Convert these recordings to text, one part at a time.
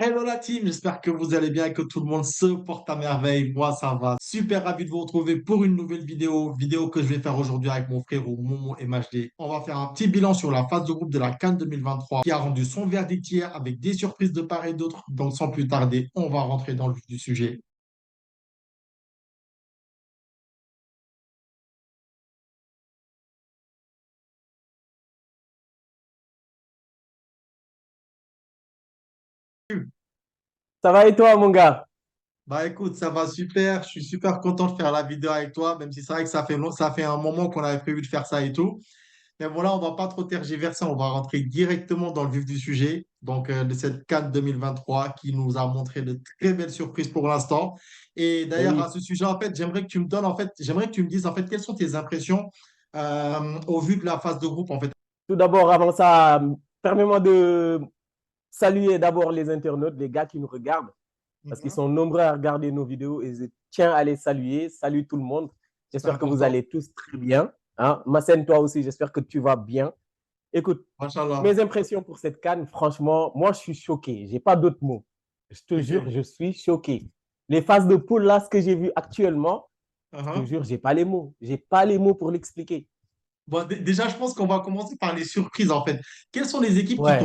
Hello la team, j'espère que vous allez bien et que tout le monde se porte à merveille. Moi, ça va. Super ravi de vous retrouver pour une nouvelle vidéo que je vais faire aujourd'hui avec mon frère Momo MHD. On va faire un petit bilan sur la phase de groupe de la CAN 2023 qui a rendu son verdict hier avec des surprises de part et d'autre. Donc, sans plus tarder, on va rentrer dans le vif du sujet. Ça va et toi, mon gars? Bah écoute, ça va super. Je suis super content de faire la vidéo avec toi, même si c'est vrai que ça fait un moment qu'on avait prévu de faire ça et tout. Mais voilà, on va pas trop tergiverser, on va rentrer directement dans le vif du sujet, donc de cette CAN 2023 qui nous a montré de très belles surprises pour l'instant. Et Eh d'ailleurs, à oui. ce sujet, en fait, j'aimerais que tu me dises, en fait, quelles sont tes impressions au vu de la phase de groupe, en fait. Tout d'abord, avant ça, permets-moi de saluer d'abord les internautes, les gars qui nous regardent, parce qu'ils Mhm. sont nombreux à regarder nos vidéos et je tiens à les saluer. Salut tout le monde. C'est J'espère que vous important. allez tous très bien. Hein? Massène, toi aussi, j'espère que tu vas bien. Écoute, Machallah. mes impressions pour cette CAN, franchement, moi, je suis choqué. Je n'ai pas d'autres mots. Je te jure, OK. je suis choqué. Les phases de poule, là, ce que j'ai vu actuellement, je te Uh-huh. jure, je n'ai pas les mots. Je n'ai pas les mots pour l'expliquer. Bon, déjà, je pense qu'on va commencer par les surprises, en fait. Quelles sont les équipes Ouais.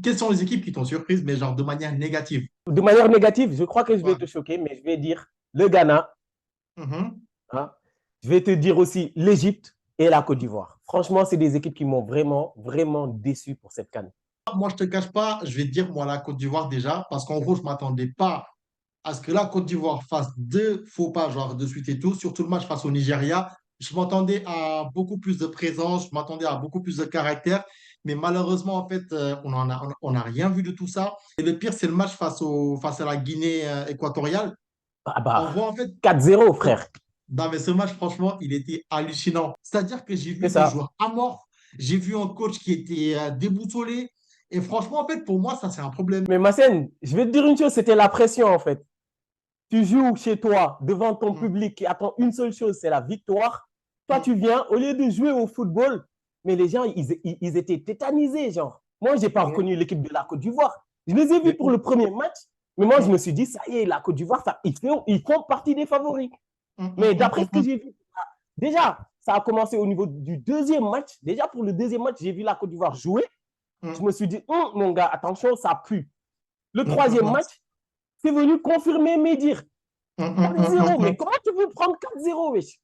quelles sont les équipes qui t'ont surprise, mais genre de manière négative? De manière négative, je crois que je vais Ouais. te choquer, mais je vais dire le Ghana. Mhm. Hein. Je vais te dire aussi l'Égypte et la Côte d'Ivoire. Franchement, c'est des équipes qui m'ont vraiment, vraiment déçu pour cette CAN. Moi, je te cache pas, je vais te dire, moi, la Côte d'Ivoire déjà, parce qu'en gros, je ne m'attendais pas à ce que la Côte d'Ivoire fasse deux faux pas, genre de suite et tout, surtout le match face au Nigeria. Je m'attendais à beaucoup plus de présence, je m'attendais à beaucoup plus de caractère, mais malheureusement, en fait, on a rien vu de tout ça. Et le pire, c'est le match face à la Guinée équatoriale. Ah On bah, voit en fait, 4-0, oh, frère. non, mais ce match, franchement, il était hallucinant. C'est-à-dire que j'ai C'est vu des ça. joueurs à mort, j'ai vu un coach qui était déboussolé. Et franchement, en fait, pour moi, ça, c'est un problème. Mais Massène, je vais te dire une chose, c'était la pression en fait. Tu joues chez toi, devant ton Mm, public qui attend une seule chose, c'est la victoire. Toi, mm, tu viens, au lieu de jouer au football, mais les gens, ils étaient tétanisés, genre. Moi, je n'ai pas mais, reconnu l'équipe de la Côte d'Ivoire. Je les ai vus mais, pour le premier match, mais moi, je mm, me suis dit, ça y est, la Côte d'Ivoire, ils font partie des favoris. mm, Mais mm, d'après ce que j'ai vu, déjà, ça a commencé au niveau du deuxième match. Déjà, pour le deuxième match, j'ai vu la Côte d'Ivoire jouer. Je me suis dit, mon gars, attention, ça pue. Le mm, mm, troisième mm, match, c'est venu confirmer mes dires. mm, mm, mm, 4-0, mm, mais comment tu peux prendre 4-0, wesh?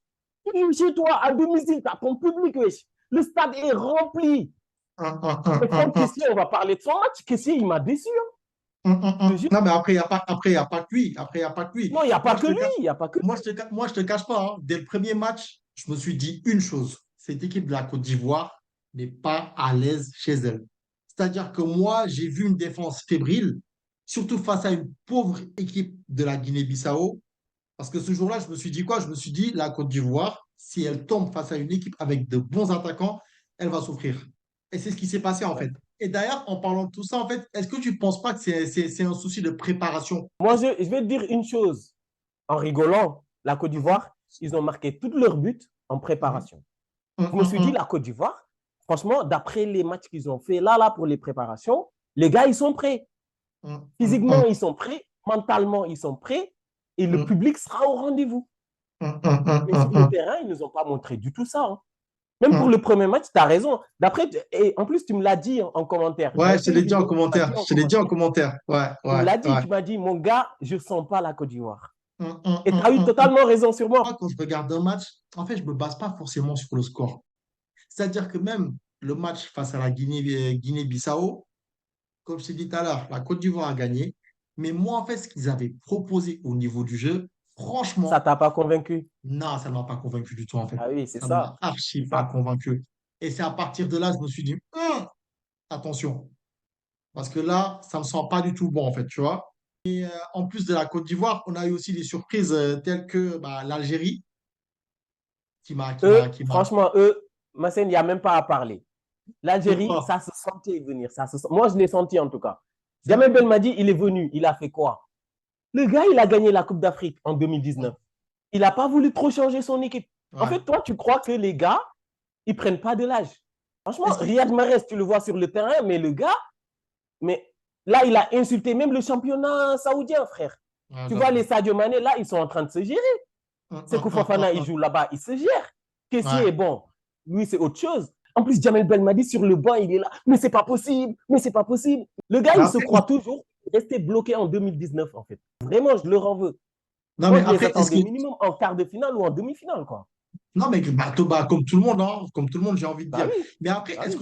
Tu joues chez toi, à domicile, tu as ton public, wesh. Le stade est rempli. Mais Franck mm, Kessié, on va parler de son match. Kessié, il m'a déçu. Hein. Je te jure. Non, mais après, il n'y a pas que lui. Après, il n'y a pas que lui. Non, il n'y a pas Moi, je que te lui. cache, Il n'y a pas que moi, je te cache pas, hein. Dès le premier match, je me suis dit une chose. Cette équipe de la Côte d'Ivoire n'est pas à l'aise chez elle. C'est-à-dire que moi, j'ai vu une défense fébrile, surtout face à une pauvre équipe de la Guinée-Bissau. Parce que ce jour-là, je me suis dit quoi? Je me suis dit, la Côte d'Ivoire, si elle tombe face à une équipe avec de bons attaquants, elle va souffrir. Et c'est ce qui s'est passé en lui. fait. Et d'ailleurs, en parlant de tout ça, en fait, est-ce que tu ne penses pas que c'est un souci de préparation? Moi, je vais te dire une chose. En rigolant, la Côte Mhm, d'Ivoire, ils ont marqué tous leurs buts en mhm, préparation. Je me suis dit, mhm, la Côte d'Ivoire, franchement, d'après les matchs qu'ils ont fait là, pour les préparations, les gars, ils sont prêts. mhm, Physiquement, mhm, ils sont prêts. Mentalement, ils sont prêts. Et le mhm, public sera au rendez-vous. mhm, mhm, Mais sur le mhm, terrain, ils ne nous ont pas montré du tout ça. Hein. Même pour mhm. le premier match, tu as raison. D'après, et en plus, tu me l'as dit en commentaire. Ouais, J'avais je te fait une l'ai dit en vidéo, tu m'as commentaire. dit en Je te l'ai dit en commentaire. commentaire. Ouais, Tu me ouais, l'as dit, ouais. tu m'as dit, mon gars, je ne sens pas la Côte d'Ivoire. Mhm, mhm, Et tu as eu mhm, mhm. totalement raison sur moi. Moi, quand je regarde un match, en fait, je ne me base pas forcément sur le score. C'est-à-dire que même le match face à la Guinée-Bissau, comme je t'ai dit tout à l'heure, la Côte d'Ivoire a gagné. Mais moi, en fait, ce qu'ils avaient proposé au niveau du jeu, Ça ne franchement, t'a pas convaincu. non, ça ne m'a pas convaincu du tout, en fait. Ah oui, c'est Ça ne m'a ça. archi C'est pas ça. convaincu. Et c'est à partir de là, je me suis dit, attention, parce que là, ça ne me sent pas du tout bon, en fait, tu vois. En plus de la Côte d'Ivoire, on a eu aussi des surprises telles que bah, l'Algérie, qui m'a. Franchement, Massène, il n'y a même pas à parler. L'Algérie, Pourquoi? ça se sentait venir. Moi, je l'ai senti en tout cas. Jamel Sérieux? Belmadi, il est venu. Il a fait quoi? Le gars, il a gagné la Coupe d'Afrique en 2019. Il n'a pas voulu trop changer son équipe. En Ouais. fait, toi, tu crois que les gars, ils ne prennent pas de l'âge. Franchement, Est-ce que, Riyad Mahrez, tu le vois sur le terrain, mais le gars, mais Là, il a insulté même le championnat saoudien, frère. Ouais, Tu vois, j'avoue. les Sadio Mané, là, ils sont en train de se gérer. C'est que Fofana, il joue là-bas, il se gère. Ouais. Kessié, bon, lui, c'est autre chose. En plus, Jamel Belmadi sur le banc, il est là. Mais c'est pas possible, mais c'est pas possible. Le gars, Mais il se après, croit toujours rester bloqué en 2019, en fait. Vraiment, je leur en veux. non, Moi, mais je les après, est-ce que. attendais minimum en quart de finale ou en demi-finale, quoi. Non, mais comme tout le monde, hein, comme tout le monde, j'ai envie de Bah dire. oui, Mais après, bah oui.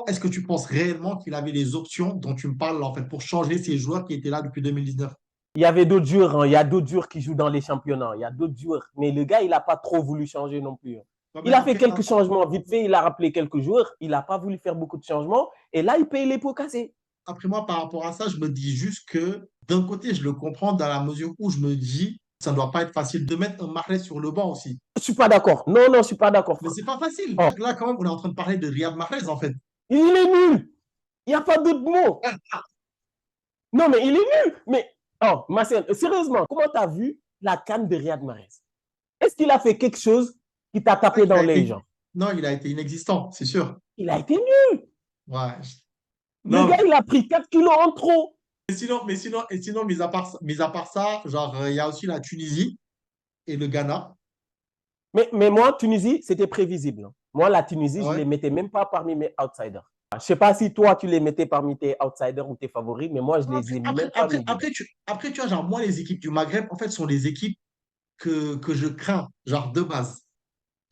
est-ce que tu penses réellement qu'il avait les options dont tu me parles, en fait, pour changer ces joueurs qui étaient là depuis 2019? Il y avait d'autres joueurs, hein. Il y a d'autres joueurs qui jouent dans les championnats. Il y a d'autres joueurs. Mais le gars, il n'a pas trop voulu changer non plus, hein. Ouais, mais Il a fait après, quelques changements vite fait. Il a rappelé quelques joueurs. Il n'a pas voulu faire beaucoup de changements. Et là, il paye les pots cassés. après moi, par rapport à ça, je me dis juste que d'un côté, je le comprends dans la mesure où je me dis, ça ne doit pas être facile de mettre un Mahrez sur le banc aussi. Je ne suis pas d'accord. Non, non, je ne suis pas d'accord. Mais c'est pas facile. Oh, Là, quand même, on est en train de parler de Riyad Mahrez, en fait. il est nul. Il n'y a pas d'autre mot. Non, mais il est nul. Mais, oh, Marcel, sérieusement, comment tu as vu la canne de Riyad Mahrez? Est-ce qu'il a fait quelque chose qui t'a Ouais, tapé dans les gens? non, il a été inexistant, c'est sûr. Il a été nul. Ouais. Le Non, gars, il a pris 4 kilos en trop. mais sinon, mis à part ça, genre, il y a aussi la Tunisie et le Ghana. Mais moi, Tunisie, c'était prévisible, hein. Moi, la Tunisie, Ah je ne ouais. les mettais même pas parmi mes outsiders. Je ne sais pas si toi, tu les mettais parmi tes outsiders ou tes favoris, mais moi, je ne les Après, ai après, même pas après, mis dedans. après, tu vois, genre, moi, les équipes du Maghreb, en fait, sont les équipes que je crains, genre, de base.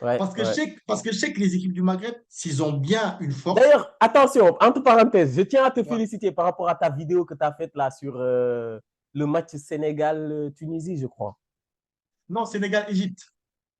Ouais, Parce que je ouais. sais, parce que je sais que les équipes du Maghreb, s'ils ont bien une force, D'ailleurs, attention, entre parenthèses, je tiens à te ouais. féliciter par rapport à ta vidéo que tu as faite là sur le match Sénégal-Tunisie, je crois. Non, Sénégal-Égypte.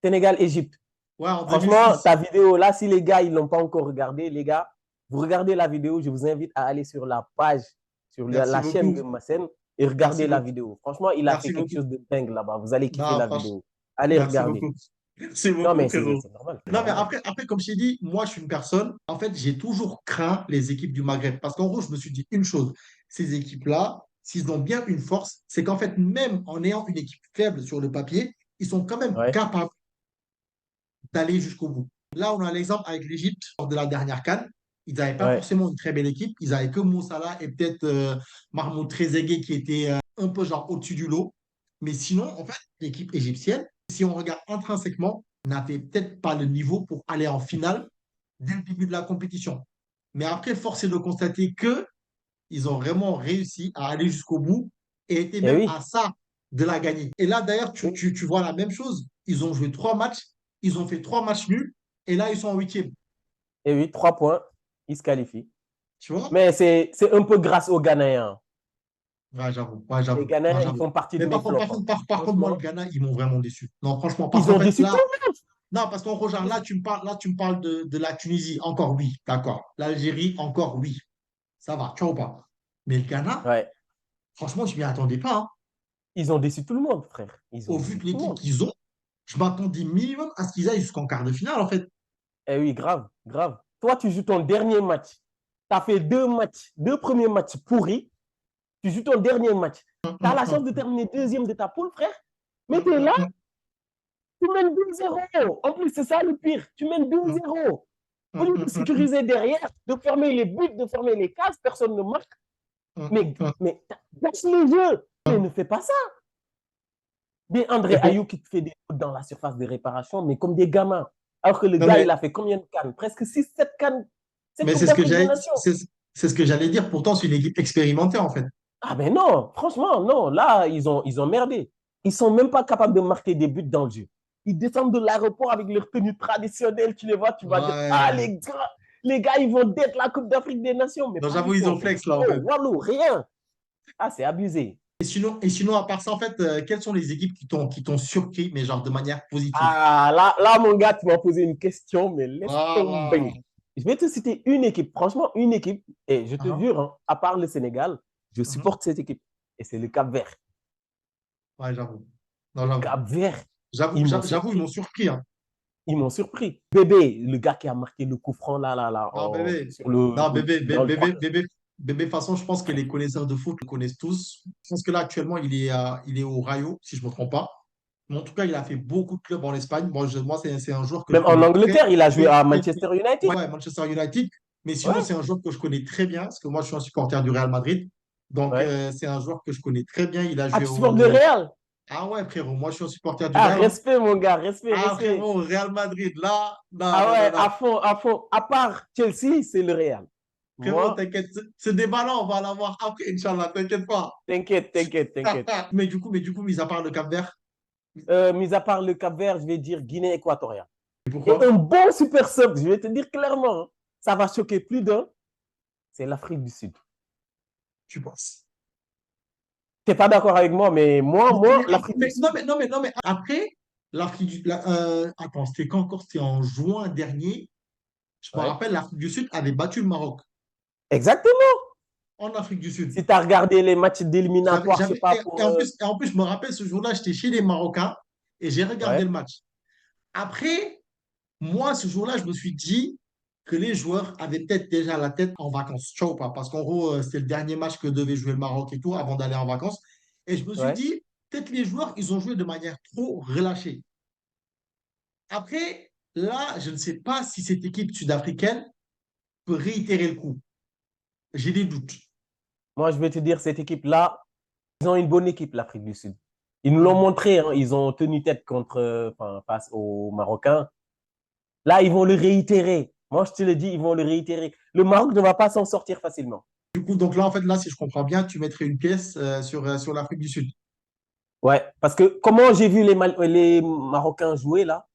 Sénégal-Égypte. Ouais, en Franchement, 2006. ta vidéo là, si les gars, ils ne l'ont pas encore regardé, les gars, vous regardez la vidéo, je vous invite à aller sur la page, sur Merci la chaîne beaucoup. de Massen et Merci regarder la beaucoup. vidéo. Franchement, il a fait Merci quelque beaucoup. chose de dingue là-bas. Vous allez kiffer Non, la franchement, vidéo. Allez merci regarder. beaucoup. Merci Non, beaucoup, mais frérot. c'est normal, c'est Non, mais normal. après, comme je t'ai dit, moi, je suis une personne, en fait, j'ai toujours craint les équipes du Maghreb. Parce qu'en gros, je me suis dit une chose, ces équipes-là, s'ils ont bien une force, c'est qu'en fait, même en ayant une équipe faible sur le papier, ils sont quand même Ouais, capables d'aller jusqu'au bout. Là, on a l'exemple avec l'Égypte lors de la dernière CAN. Ils n'avaient pas ouais. forcément une très belle équipe. Ils n'avaient que Moussala et peut-être Mahmoud Trezeguet qui était un peu genre au-dessus du lot. Mais sinon, en fait, l'équipe égyptienne, si on regarde intrinsèquement, n'avait peut-être pas le niveau pour aller en finale dès le début de la compétition. Mais après, force est de constater que ils ont vraiment réussi à aller jusqu'au bout et étaient Et même oui, à ça de la gagner. Et là, d'ailleurs, oui. tu vois la même chose. Ils ont joué 3 matchs, ils ont fait 3 matchs nuls et là, ils sont en huitième. Et oui, 3 points, il se qualifie. Tu vois? Mais c'est un peu grâce aux Ghanéens. Ouais, j'avoue. Ouais, Les j'avoue. Non, Ghanéens, ils j'avoue. font partie de Mais mes par contre, flops, par hein. contre, par contre, moi, le Franchement, Ghana, ils m'ont vraiment déçu. Non, franchement, parce ils qu'en ont fait, déçu tout là, le monde. non, parce qu'en gros, genre, là, tu me parles de la Tunisie, encore oui, d'accord. L'Algérie, encore oui. Ça va, tu vois ou pas? Mais le Ghana, Ouais, franchement, je ne m'y attendais pas, hein. ils ont déçu tout le monde, frère. Ils ont Au vu déçu de tout le l'équipe monde. qu'ils ont, je m'attendais minimum à ce qu'ils aillent jusqu'en quart de finale, en fait. Eh oui, grave, grave. Toi, tu joues ton dernier match. Tu as fait 2 matchs, 2 premiers matchs pourris. Tu joues ton dernier match. Tu as la chance de terminer deuxième de ta poule, frère. Mais tu es là, tu mènes 2-0. En plus, c'est ça le pire. Tu mènes 2-0. Au lieu de sécuriser derrière, de fermer les buts, de fermer les cases, personne ne marque. Mais gâche le jeu. Mais ne fais pas ça. Des André Et bon, Ayou qui te fait des fautes dans la surface de réparation, mais comme des gamins. Alors que le non, gars, il a fait combien de cannes? Presque 6-7 cannes. Cette mais Coupe c'est ce que d'Afrique des j'allais, Nations. c'est ce que j'allais dire. Pourtant, c'est une équipe expérimentée, en fait. Ah ben non, franchement, non. Là, ils ont merdé. Ils sont même pas capables de marquer des buts dans le jeu. Ils descendent de l'aéroport avec leur tenue traditionnelle. Tu les vois, tu vas dire, ah Ouais. les gars, ils vont d'être la Coupe d'Afrique des Nations. Mais Donc, pas du j'avoue, tout, ils en ont fait. flex, là, en Oh, fait. Walou, rien. Ah, c'est abusé. Et sinon, à part ça, en fait, quelles sont les équipes qui t'ont surpris, mais genre de manière positive? Ah, là, mon gars, tu m'as posé une question, mais laisse Voilà. tomber. Je vais te citer une équipe, franchement, une équipe, et je te Hein, jure, hein, à part le Sénégal, je mhm. supporte cette équipe. Et c'est le Cap-Vert. Ouais, j'avoue. Non, Le j'avoue. Cap-Vert, J'avoue, ils m'ont j'avoue, ils m'ont surpris. surpris, hein. Ils m'ont surpris. Bébé, le gars qui a marqué le coup franc là, Non, bébé. sur le, Non, bébé, dans le bébé, 3. bébé, bébé, de toute façon, je pense que les connaisseurs de foot le connaissent tous. Je pense que là, actuellement, il est au Rayo, si je ne me trompe pas. Mais en tout cas, il a fait beaucoup de clubs en Espagne. Moi, c'est un joueur que je Même en connais très, Angleterre, il a joué très, à très, Manchester United. ouais, Manchester United. Mais sinon, Ouais, c'est un joueur que je connais très bien, parce que moi, je suis un supporter du Real Madrid. Donc, Ouais. c'est un joueur que je connais très bien. Il a Ah, joué tu supportes le au... Real? Ah ouais, frérot, moi, je suis un supporter du Ah, Real, hein. respect, mon gars, respect, Ah, respect. frérot, Real Madrid, là, non, Ah non, non, ouais, non. à fond, à fond. À part Chelsea, c'est le Real. Frérot, Moi, t'inquiète, ce débat-là, on va l'avoir après, Inch'Allah, t'inquiète pas. t'inquiète, t'inquiète, t'inquiète. Mais du coup, mis à part le Cap-Vert, Mis à part le Cap-Vert, je vais dire Guinée équatoriale. Et un pourquoi? bon super sub, je vais te dire clairement, hein, ça va choquer plus d'un, c'est l'Afrique du Sud. Tu penses? Tu n'es pas d'accord avec moi, mais moi, Mais, moi mais, l'Afrique du mais- Sud. non, mais, non, mais, non, mais après, attends, c'était quand encore? C'était en juin dernier. Je me Ouais. rappelle, l'Afrique du Sud avait battu le Maroc Exactement. en Afrique du Sud. Si tu as regardé les matchs d'éliminatoires, je sais pas, Et pour. en plus, je me rappelle ce jour-là, j'étais chez les Marocains et j'ai regardé Ouais. le match. Après, moi, ce jour-là, je me suis dit que les joueurs avaient peut-être déjà la tête en vacances. Tu vois ou pas? Parce qu'en gros, c'était le dernier match que devait jouer le Maroc et tout avant d'aller en vacances. Et je me suis Ouais. dit, peut-être les joueurs, ils ont joué de manière trop relâchée. Après, là, je ne sais pas si cette équipe sud-africaine peut réitérer le coup. J'ai des doutes. Moi, je vais te dire, cette équipe-là, ils ont une bonne équipe, l'Afrique du Sud. Ils nous l'ont Mhm. montré, hein, ils ont tenu tête enfin, face aux Marocains. Là, ils vont le réitérer. Moi, je te le dis, ils vont le réitérer. Le Maroc ne va pas s'en sortir facilement. Du coup, donc là, en fait, là, si je comprends bien, tu mettrais une pièce sur l'Afrique du Sud. Ouais, parce que comment j'ai vu les Marocains jouer là,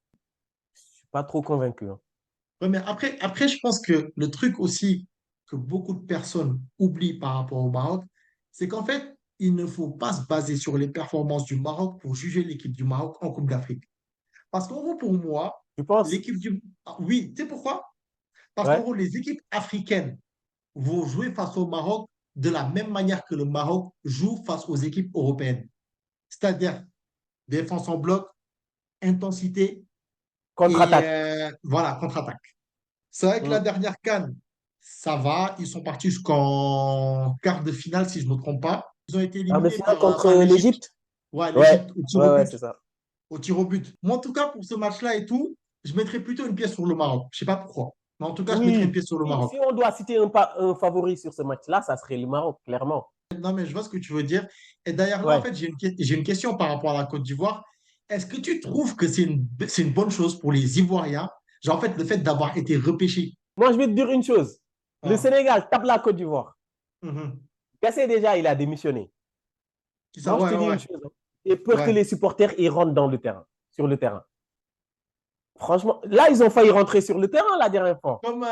je ne suis pas trop convaincu, hein. Ouais, mais après, je pense que le truc aussi que beaucoup de personnes oublient par rapport au Maroc, c'est qu'en fait, il ne faut pas se baser sur les performances du Maroc pour juger l'équipe du Maroc en Coupe d'Afrique. Parce qu'en gros, pour moi, Tu penses? l'équipe du... Ah, oui, tu sais pourquoi? Parce qu'en Ouais. gros, les équipes africaines vont jouer face au Maroc de la même manière que le Maroc joue face aux équipes européennes. C'est-à-dire défense en bloc, intensité et Contre-attaque. voilà, contre-attaque. C'est vrai que la Hmm. dernière CAN, ça va. Ils sont partis jusqu'en quart de finale, si je ne me trompe pas. Ils ont été Quart de éliminés finale par contre l'Égypte. l'Égypte? Ouais, Ouais, l'Égypte au tir au ouais, ouais, but. c'est ça. Au tir au but. Moi, en tout cas, pour ce match-là et tout, je mettrais plutôt une pièce sur le Maroc. Je ne sais pas pourquoi. Mais en tout cas, je mettrais une Oui, pièce sur le Maroc. si on doit citer un favori sur ce match-là, ça serait le Maroc, clairement. Non, mais je vois ce que tu veux dire. Et d'ailleurs, là, en Ouais. fait, j'ai une question par rapport à la Côte d'Ivoire. Est-ce que tu trouves que c'est une bonne chose pour les Ivoiriens, genre, en fait, le fait d'avoir été repêchés? Moi, je vais te dire une chose. Le Ah, Sénégal tape la Côte d'Ivoire. mhm. Gassé déjà, il a démissionné. Qui ça? Moi, je Ouais, te dis ouais, une ouais. chose, hein. J'ai peur que Ouais. les supporters ils rentrent dans le terrain, sur le terrain. Franchement, là, ils ont failli rentrer sur le terrain la dernière fois. Comme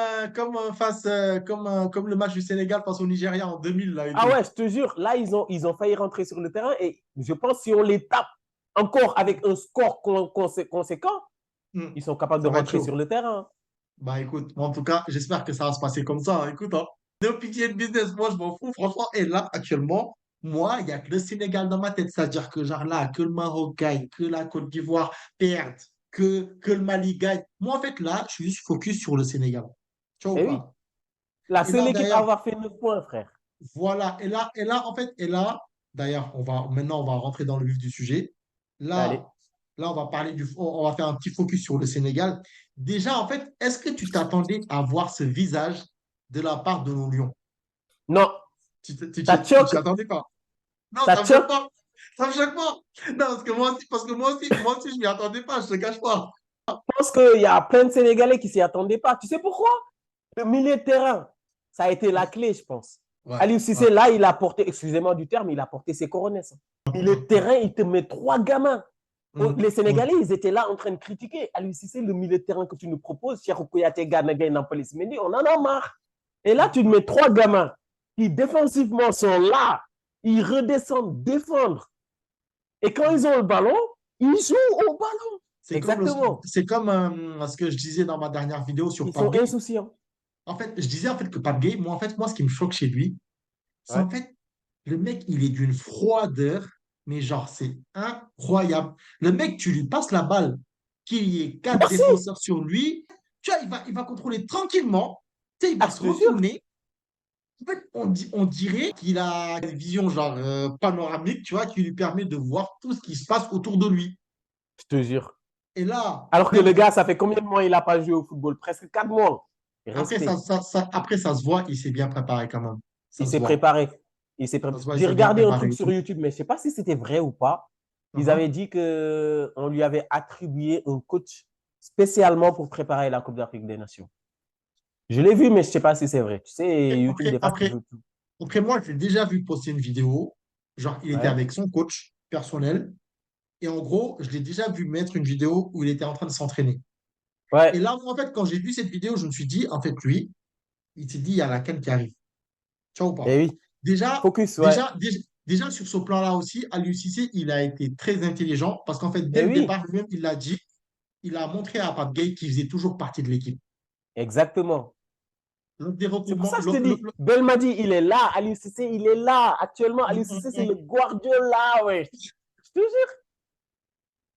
le match du Sénégal face au Nigeria en 2000 là et Ah tout. ouais, je te jure, là, ils ont failli rentrer sur le terrain et je pense que si on les tape encore avec un score conséquent, Hmm. ils sont capables de Ça va être rentrer sur chaud. le terrain. Bah écoute, moi, en tout cas, j'espère que ça va se passer comme ça, hein. Écoute, hein, no pitié de business, moi je m'en fous, franchement. Et là, actuellement, moi, il n'y a que le Sénégal dans ma tête. C'est-à-dire que genre là, que le Maroc gagne, que la Côte d'Ivoire perde, que le Mali gagne. Moi, en fait, là, je suis juste focus sur le Sénégal. Tu vois ou Et oui, pas? la Et seule là, équipe à d'ailleurs, avoir fait 9 points, frère. voilà. D'ailleurs, maintenant, on va rentrer dans le vif du sujet. Allez. Là, on va on va faire un petit focus sur le Sénégal. Déjà, en fait, est-ce que tu t'attendais à voir ce visage de la part de nos Lions? Non, ça te Tu t'y choque? attendais pas? Non, Ça ça te me choque choque? pas. Ça me choque pas. Non, parce que moi aussi, je m'y attendais pas, je te cache pas. Je pense qu'il y a plein de Sénégalais qui s'y attendaient pas. Tu sais pourquoi? Le milieu de terrain, ça a été la clé, je pense. Ouais, Aliou ouais. Cissé, là, il a porté, excusez-moi du terme, il a porté ses coronets. Milieu de terrain, il te met trois gamins. Hum, Les hum. Sénégalais, ils étaient là en train de critiquer. Aliou Cissé, le milieu de terrain que tu nous proposes, Cheikhou Kouyaté, Gana Gueye, Nampalys Mendy, on en a marre. Et là, tu mets trois gamins qui défensivement sont là, ils redescendent défendre. Et quand ils ont le ballon, ils jouent au ballon. C'est comme, Exactement. c'est comme ce que je disais dans ma dernière vidéo sur Ils Pape sont Gueye. insouciants. En fait, je disais en fait que Pape Gueye, moi, en fait, moi, ce qui me choque chez lui, c'est Ouais. en fait, le mec, il est d'une froideur, mais genre, c'est incroyable. Le mmec, tu lui passes la balle, qu'il y ait quatre Merci. défenseurs sur lui, tu vois, il va contrôler tranquillement, tu sais, il va Ah, je se te jure. retourner. En fait, on dirait qu'il a une vision genre panoramique, tu vois, qui lui permet de voir tout ce qui se passe autour de lui. Je te jure. Et là, Alors que même le gars, ça fait combien de mois il n'a pas joué au football? Presque 4 mois. après ça, Respect. après ça se voit, il s'est bien préparé quand même. Ça Il se s'est voit. préparé. Ça se voit, il J'ai s'est bien regardé un préparé truc et sur tout. YouTube, mais je ne sais pas si c'était vrai ou pas. Ils avaient Mhm. dit qu'on lui avait attribué un coach spécialement pour préparer la Coupe d'Afrique des Nations. Je l'ai vu, mais je ne sais pas si c'est vrai. Tu sais, YouTube, Après, des fois, tu après, veux tout. après, moi, j'ai déjà vu poster une vidéo. Genre, il était Ouais. avec son coach personnel. Et en gros, je l'ai déjà vu mettre une vidéo où il était en train de s'entraîner. Et Ouais. là, moi, en fait, quand j'ai vu cette vidéo, je me suis dit, en fait, lui, il s'est dit, il y a la canne qui arrive. Tu vois ou Et pas? oui. Déjà, Focus, ouais. déjà, déjà, déjà sur ce plan-là aussi, Aliou Cissé, il a été très intelligent parce qu'en fait, dès Et le oui. départ, lui-même, il l'a dit, il a montré à Pape Gueye qu'il faisait toujours partie de l'équipe. Exactement. Lors des C'est pour regroupements, ça que je te dis, Belmadi, il est là. Aliou Cissé, il est là. Actuellement, Aliou Cissé, c'est le Guardiola, ouais. Je te jure.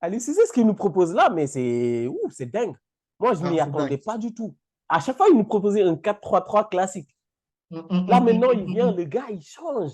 Aliou Cissé, ce qu'il nous propose là, mais c'est dingue. Moi, je ne ah, m'y c'est dingue. attendais pas du tout. À chaque fois, il nous proposait un 4-3-3 classique. Là, maintenant, il vient, le gars, il change.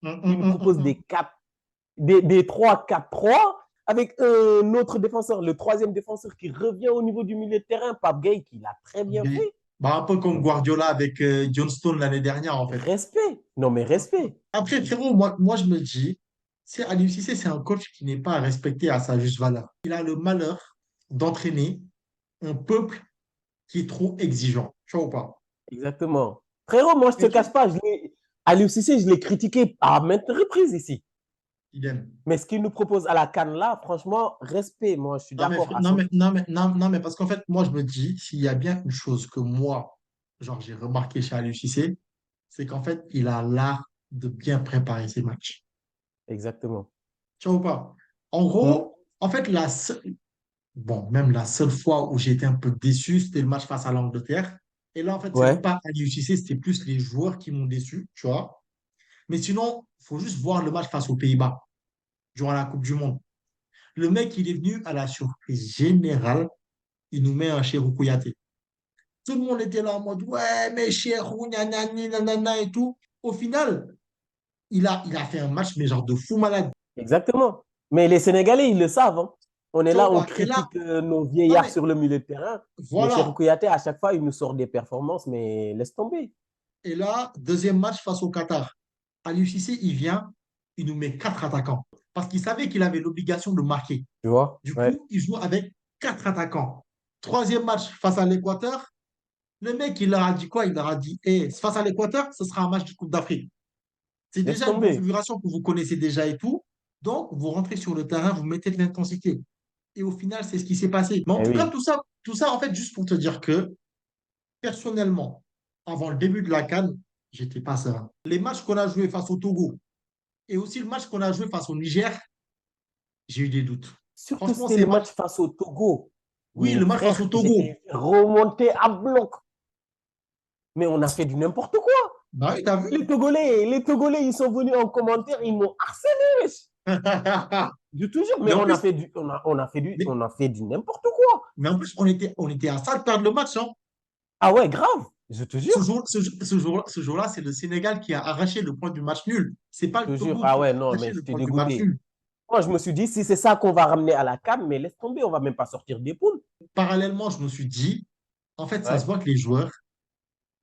Il nous propose des 3-4-3 avec un autre défenseur, le troisième défenseur qui revient au niveau du milieu de terrain, Pape Gueye, qui l'a très bien Mais, fait. bah, un peu comme Guardiola avec John Stone l'année dernière, en fait. Respect. Non, mais respect. Après, frérot, moi, je me dis, c'est Aliou Cissé, c'est un coach qui n'est pas respecté à sa juste valeur. Il a le malheur d'entraîner un peuple qui est trop exigeant. Tu vois ou pas? Exactement. Frérot, moi, je ne Et te cache toi, pas, Aliou Cissé, je l'ai critiqué à maintes reprises ici. il aime. Mais ce qu'il nous propose à la CAN là, franchement, respect. Moi, je suis Non, mais, d'accord à non, mais, 100%. non, mais, non, non, mais parce qu'en fait, moi, je me dis, s'il y a bien une chose que moi, genre, j'ai remarqué chez Aliou Cissé, c'est qu'en fait, il a l'art de bien préparer ses matchs. Exactement. Tu vois ou pas? En Mm. gros, en fait, bon, même la seule fois où j'ai été un peu déçu, c'était le match face à l'Angleterre. Et là, en fait, c'est même Ouais. pas Aliou Cissé, c'était plus les joueurs qui m'ont déçu, tu vois. Mais sinon, il faut juste voir le match face aux Pays-Bas durant la Coupe du Monde. Le mec, il est venu à la surprise générale, il nous met un Cheikhou Kouyaté. Tout le monde était là en mode, ouais, mais Cheikhou, nanani, nanana et tout. Au final, il a fait un match, mais genre de fou malade. Exactement. Mais les Sénégalais, ils le savent, hein. On est Tu vois là, ou on pas? Et là, critique nos non, vieillards mais sur le milieu de terrain. Mais Cheikhou voilà. Kouyaté, à chaque fois, il nous sort des performances, mais laisse tomber. Et là, deuxième match face au Qatar. Aliou Cissé, il vient, il nous met quatre attaquants. Parce qu'il savait qu'il avait l'obligation de marquer. Tu vois? Du Ouais. coup, il joue avec quatre attaquants. Troisième match face à l'Équateur. Le mec, il leur a dit quoi? Il leur a dit, hey, face à l'Équateur, ce sera un match de Coupe d'Afrique. C'est Laisse déjà une tomber. configuration que vous connaissez déjà et tout. Donc, vous rentrez sur le terrain, vous mettez de l'intensité. Et au final, c'est ce qui s'est passé. Mais en Eh tout cas, oui. tout ça, en fait, juste pour te dire que, personnellement, avant le début de la CAN, j'étais pas serein. Les matchs qu'on a joués face au Togo et aussi le match qu'on a joué face au Niger, j'ai eu des doutes. Surtout, Franchement, c'était ces le matchs, match face au Togo. oui, Mais le match face frère, au Togo. j'étais remonté à bloc. Mais on a fait du n'importe quoi. Bah oui, t'as vu? Les Togolais, ils sont venus en commentaire, ils m'ont harcelé. Je te jure, mais Mais en on a plus, fait mais, on a fait du n'importe quoi. mais en plus, on était à ça de perdre le match, hein. Ah ouais, grave. Je te Ce jure. jour, ce, ce jour, ce jour-là, c'est le Sénégal qui a arraché le point du match nul. C'est pas Je le te jure. Togo Ah qui a ouais, non, arraché mais le j'étais point du match dégoûté. nul. Moi, je me suis dit, si c'est ça qu'on va ramener à la CAN, mais laisse tomber, on va même pas sortir des poules. Parallèlement, je me suis dit, en fait, ça se Ouais, voit que les joueurs,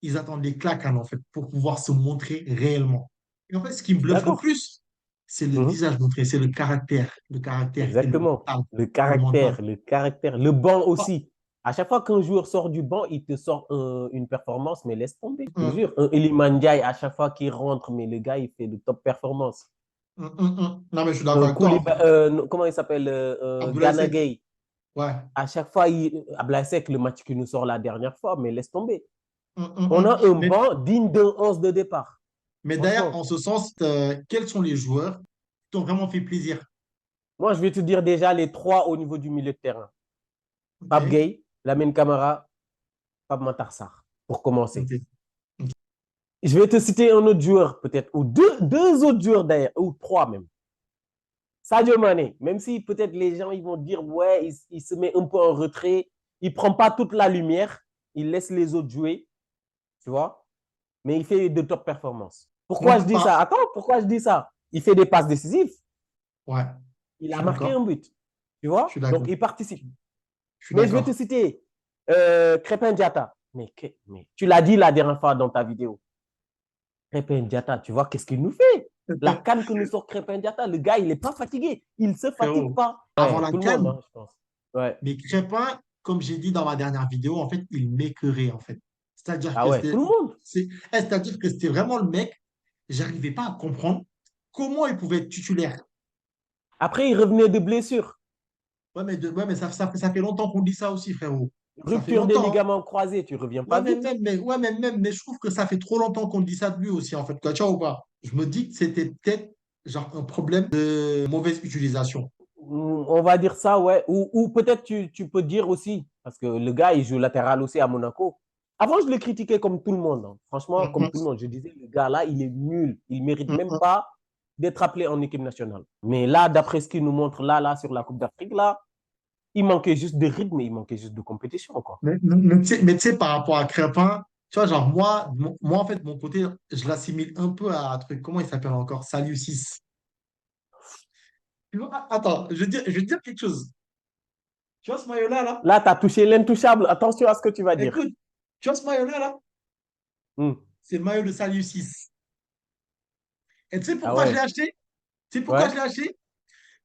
ils attendent des claques, hein, en fait, pour pouvoir se montrer réellement. Et en fait, ce qui me je suis bluffe le d'accord. plus, c'est le Mhm. visage montré, c'est le caractère et le Exactement. mental. Le Le mental. caractère, le caractère. Le banc Ah, aussi. À chaque fois qu'un joueur sort du banc, il te sort une performance, mais laisse tomber. Je te hum, jure, un Iliman Ndiaye, à chaque fois qu'il rentre, mais le gars, il fait de top performances. Non, mais je suis d'accord avec toi, hein. Comment il s'appelle Abdoulaye Gana Seck. Gueye. Ouais. À chaque fois, Ablaye Seck, le match qu'il nous sort la dernière fois, mais laisse tomber. Hum, hum, On hum. a un Mais, banc digne d'un 11 de départ. mais d'ailleurs, Franchement, en ce sens, quels sont les joueurs qui t'ont vraiment fait plaisir? moi, je vais te dire déjà les trois au niveau du milieu de terrain. Ok. Pape Gueye, Lamine Camara, Pape Matar Sarr, pour commencer. Ok. Je vais te citer un autre joueur, peut-être, ou deux autres joueurs d'ailleurs, ou trois même. Sadio Mané, même si peut-être les gens ils vont dire, ouais, il se met un peu en retrait, il ne prend pas toute la lumière, il laisse les autres jouer, tu vois, mais il fait de top performances. Moi, Pourquoi je dis pas. ça? Attends, pourquoi je dis ça? Il fait des passes décisives, Ouais, il je a suis marqué d'accord. un but, tu Je suis vois, donc d'accord. il participe. Je suis Mais je vais te d'accord. citer Crépin Diatta. Mais tu l'as dit la dernière fois dans ta vidéo. Crépin Diatta, tu vois qu'est-ce qu'il nous fait? La canne que nous sort Crépin Diatta, le gars, il n'est pas fatigué. Il ne se fatigue Frérot, pas. avant Ouais, la tout le monde, CAN, hein, je pense. Ouais. mais Crépin, comme j'ai dit dans ma dernière vidéo, en fait, il m'écœurait, en fait. C'est-à-dire Ah que ouais, tout le monde. c'est-à-dire que c'était vraiment le mec, j'arrivais pas à comprendre comment il pouvait être titulaire. Après, il revenait de blessure. Ouais, mais ça fait longtemps qu'on dit ça aussi, frérot. Ça fait Rupture des longtemps, hein. ligaments croisés, tu ne reviens pas vite. Mais je trouve que ça fait trop longtemps qu'on dit ça de lui aussi, en fait. Tu vois ou pas? Je me dis que c'était peut-être genre un problème de mauvaise utilisation. On va dire ça, ouais. Ou peut-être tu peux dire aussi, parce que le gars, il joue latéral aussi à Monaco. Avant, je le critiquais comme tout le monde, hein. Franchement, comme Mhm, tout le monde. Je disais, le gars là, il est nul. Il ne mérite même mhm. pas d'être appelé en équipe nationale. Mais là, d'après ce qu'il nous montre là, sur la Coupe d'Afrique, là, il manquait juste de rythme, il manquait juste de compétition, quoi. Mais tu sais, par rapport à Crépin, tu vois, genre, moi, en fait, de mon côté, je l'assimile un peu à un truc. Comment il s'appelle encore? Salut 6. Tu vois, attends, je vais te dire quelque chose. Tu vois ce maillot-là, là? Là, tu as touché l'intouchable. Attention à ce que tu vas dire. Écoute, tu vois ce maillot-là, là? Hmm. C'est le maillot de Salut 6. Et tu sais Ah pourquoi je l'ai ouais, acheté? Tu sais pourquoi je ouais. l'ai acheté?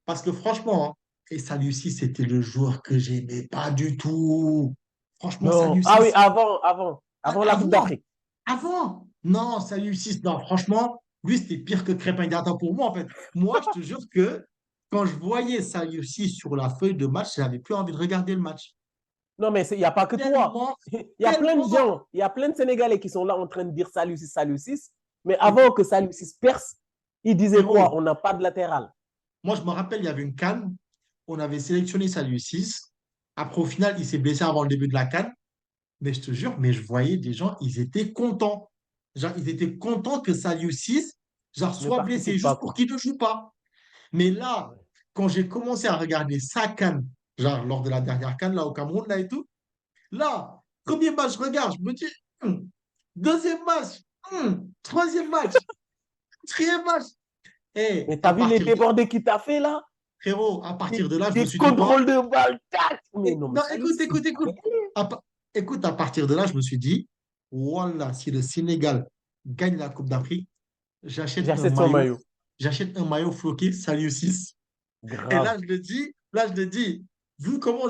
Parce que franchement, hein, et Salut 6, c'était le joueur que j'aimais pas du tout. Franchement, Non. Salut Ah oui, 6. avant la Coupe Avant, d'Afrique. avant. Non, Salut 6, non, franchement, lui, c'était pire que Crépin Diatta pour moi, en fait. Moi, je te jure que quand je voyais Salut 6 sur la feuille de match, j'avais plus envie de regarder le match. Non, mais il n'y a pas que toi. Tellement, Il y a plein de tellement. gens, il y a plein de Sénégalais qui sont là en train de dire salut 6, salut 6. Mais avant Écoute, que salut 6 perce, ils disaient quoi? frérot, On n'a pas de latéral. moi, je me rappelle, il y avait une CAN. On avait sélectionné Salut 6. Après, au final, il s'est blessé avant le début de la CAN. Mais je te jure, mais je voyais des gens, ils étaient contents. Genre, ils étaient contents que Saliou 6 genre, Ne soit blessé participe pas, juste pour quoi. qu'il ne joue pas. Mais là, Ouais. quand j'ai commencé à regarder sa CAN, genre lors de la dernière CAN, là au Cameroun, là et tout, là, premier match, je regarde, je me dis, deuxième match, troisième match, quatrième match. Et Mais tu à as vu les partir de, débordés qu'il t'a fait là? frérot, à partir de là, je me Des suis dit quoi? contrôles de balle, tac. Mais non, mais Non, salut écoute, 6, il écoute, faut écoute. arrêter. À, pa- écoute, à partir de là, je me suis dit, voilà, si le Sénégal gagne la Coupe d'Afrique, j'achète un J'achète son maillot, maillot. j'achète un maillot floqué Saliou 6. Et Grave. là, je le dis, vu comment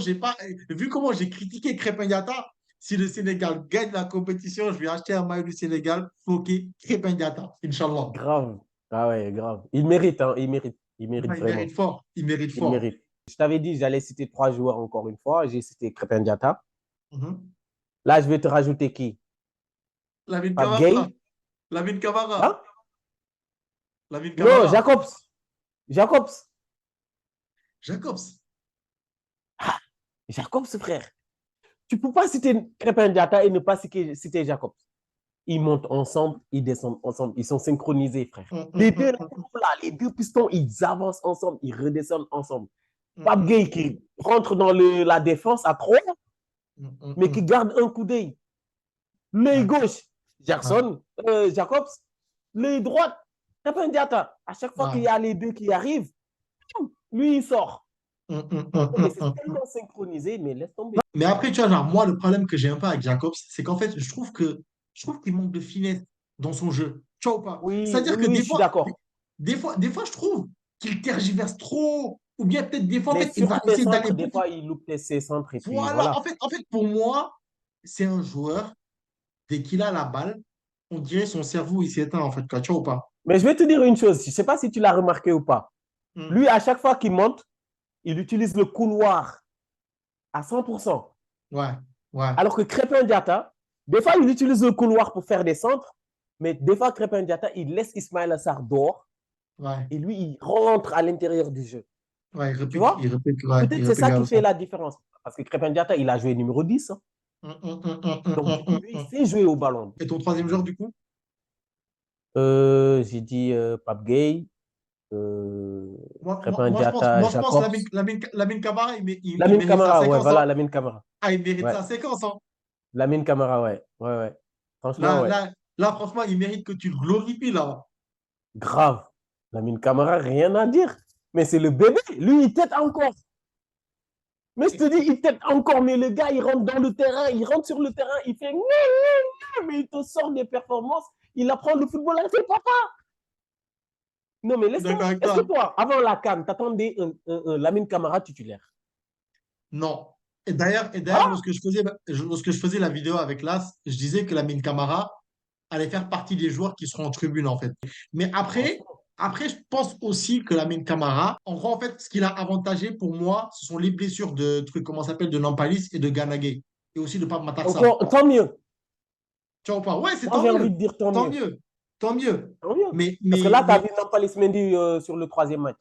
j'ai critiqué Crépin Diatta, si le Sénégal gagne la compétition, je vais acheter un maillot du Sénégal floqué Crépin Diatta, Inch'Allah. Grave. Ah ouais, grave. Il mérite, hein, il mérite. Il mérite Ouais, il mérite vraiment. fort, il mérite Il fort. mérite. Je t'avais dit, j'allais citer 3 joueurs encore une fois. J'ai cité Crépin Diatta. Mhm. Là, je vais te rajouter qui? Lamine Pape Camara, Gay? Lamine Camara, Hein? Lamine Non, Camara, Jacobs. Jacobs. Jacobs. Ah, Jacobs, frère. Tu ne peux pas citer Crépin Diatta et ne pas citer Jacobs. Ils montent ensemble, ils descendent ensemble. Ils sont synchronisés, frère. Hum, hum, Les hum, deux hum, là, les deux pistons, ils avancent ensemble, ils redescendent ensemble. hum, Pape hum, Gay hum, qui rentre dans la défense à 3, mais qui hum. garde un coup d'œil. L'œil Ouais, gauche, ouais, Jackson, Jacobs. L'œil droit, Crépin Diatta. À chaque fois qu'il y ouais. a les deux qui arrivent, lui, il sort. Mais c'est Hum. tellement synchronisé, mais laisse tomber. Mais après, tu vois, genre, moi, le problème que j'ai un peu avec Jacobs, c'est qu'en fait, je trouve qu'il manque de finesse dans son jeu. Tu vois ou pas? Oui, C'est-à-dire oui, que oui, des je suis fois, d'accord. des fois, je trouve qu'il tergiverse trop. Ou bien peut-être des fois, en Mais fait, il va surtout les essayer d'aller centres, des beaucoup. fois, il loupe ses centres et puis Voilà. voilà. En fait, pour moi, c'est un joueur, dès qu'il a la balle, on dirait son cerveau, il s'éteint, en fait, quoi. Tu vois ou pas? Mais je vais te dire une chose, je ne sais pas si tu l'as remarqué ou pas. Hmm. Lui, à chaque fois qu'il monte, il utilise le couloir à 100%. Ouais, ouais, Alors que Crépin Diatta, des fois, il utilise le couloir pour faire des centres, mais des fois, Crépin Diatta, il laisse Ismaël Assar dehors ouais. et lui, il rentre à l'intérieur du jeu. Ouais, Tu vois? ouais, il Peut-être c'est repique ça vers qui le fait centre. la différence. Parce que Crépin Diatta, il a joué numéro 10, hein. Donc, du coup, lui, il Hum. sait jouer au ballon. Et ton troisième joueur, du coup? J'ai dit Pape Gay, euh, Crépin Diatta, Moi, je pense Jacobs. Lamine Camara, il Lamine mérite sa Camara, ouais, séquence, hein. voilà, Lamine Camara. Ah, il mérite Ouais, sa séquence, hein. Lamine Camara, ouais. Ouais, ouais. Franchement, Là, ouais. là, là, franchement, il mérite que tu le glorifies, là. Grave. Lamine Camara, rien à dire. Mais c'est le bébé. Lui, il tête encore. Mais je te dis, il tête encore. Mais le gars, il rentre dans le terrain. Il rentre sur le terrain. Il fait mais il te sort des performances. il apprend le football à ses papas. Non, mais D'accord laisse-moi. avec Est-ce que toi. toi, avant la CAN, t'attendais un Lamine Camara titulaire? Non. Et d'ailleurs, Voilà. lorsque je faisais la vidéo avec Las, je disais que Lamine Camara allait faire partie des joueurs qui seront en tribune, en fait. Mais Franchement. après, je pense aussi que Lamine Camara, en gros, en fait, ce qu'il a avantagé pour moi, ce sont les blessures de trucs, comment ça s'appelle, de Nampalis et de Ganagay. Et aussi de Pape Matar Sarr. Encore, tant mieux. Tu vois ou pas? Ouais, c'est Moi, tant j'ai mieux. envie de dire tant Tant mieux. mieux. Tant mieux. Tant mieux. Mais, Parce que mais, là, tu as mais, vu Nampalys Mendy sur le troisième match.